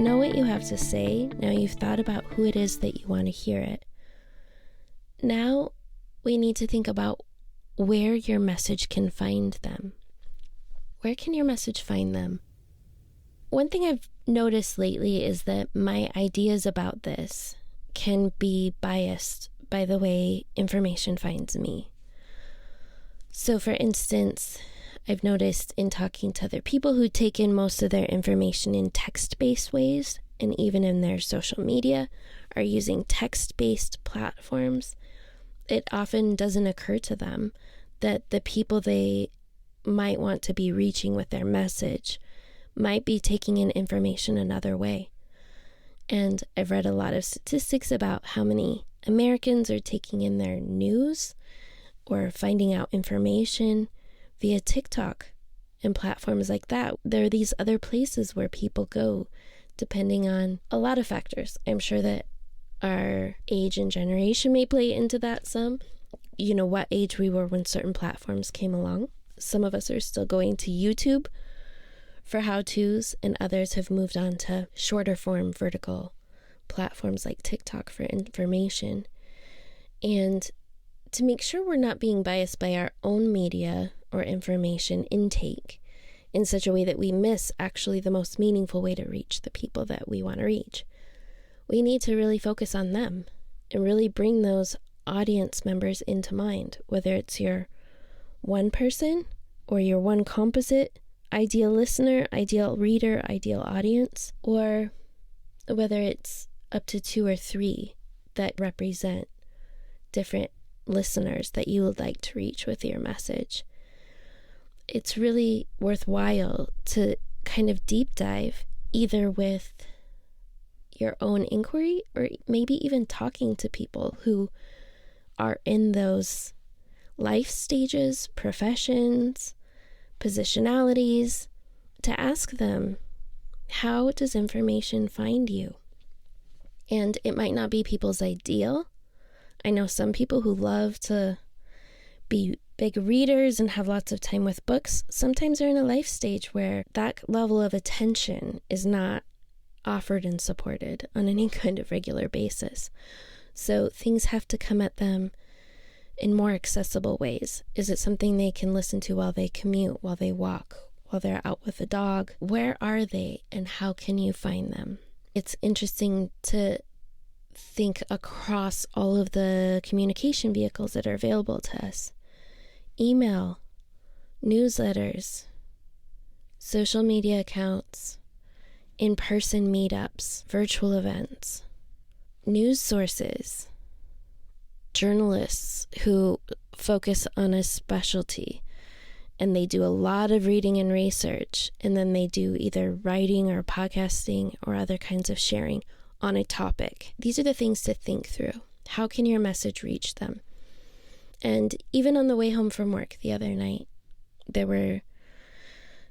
know what you have to say. Now you've thought about who it is that you want to hear it. Now we need to think about where your message can find them. Where can your message find them? One thing I've noticed lately is that my ideas about this can be biased by the way information finds me. So for instance, I've noticed in talking to other people who take in most of their information in text-based ways, and even in their social media are using text-based platforms, it often doesn't occur to them that the people they might want to be reaching with their message might be taking in information another way. And I've read a lot of statistics about how many Americans are taking in their news or finding out information via TikTok and platforms like that. There are these other places where people go depending on a lot of factors. I'm sure that our age and generation may play into that some. You know, what age we were when certain platforms came along. Some of us are still going to YouTube for how-tos, and others have moved on to shorter form vertical platforms like TikTok for information. And to make sure we're not being biased by our own media or information intake in such a way that we miss actually the most meaningful way to reach the people that we want to reach, we need to really focus on them and really bring those audience members into mind, whether it's your one person or your one composite ideal listener, ideal reader, ideal audience, or whether it's up to 2 or 3 that represent different listeners that you would like to reach with your message. It's really worthwhile to kind of deep dive either with your own inquiry or maybe even talking to people who are in those life stages, professions, positionalities, to ask them, how does information find you? And it might not be people's ideal. I know some people who love to be big readers and have lots of time with books. Sometimes they're in a life stage where that level of attention is not offered and supported on any kind of regular basis. So things have to come at them in more accessible ways. Is it something they can listen to while they commute, while they walk, while they're out with a dog? Where are they and how can you find them? It's interesting to think across all of the communication vehicles that are available to us. Email, newsletters, social media accounts, in-person meetups, virtual events, news sources, journalists who focus on a specialty and they do a lot of reading and research, and then they do either writing or podcasting or other kinds of sharing on a topic. These are the things to think through. How can your message reach them? And even on the way home from work the other night, there were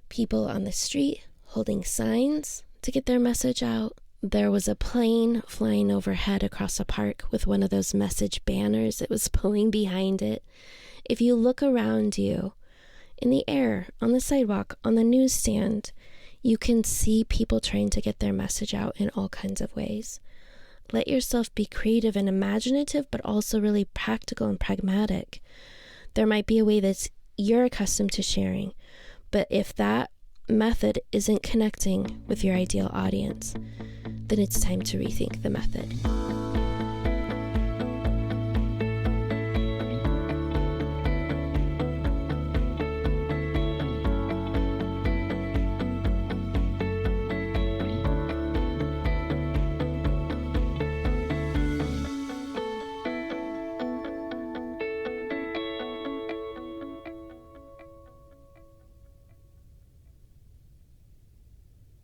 people on the street holding signs to get their message out. There was a plane flying overhead across a park with one of those message banners that was pulling behind it. If you look around you, in the air, on the sidewalk, on the newsstand, you can see people trying to get their message out in all kinds of ways. Let yourself be creative and imaginative, but also really practical and pragmatic. There might be a way that you're accustomed to sharing, but if that method isn't connecting with your ideal audience, then it's time to rethink the method.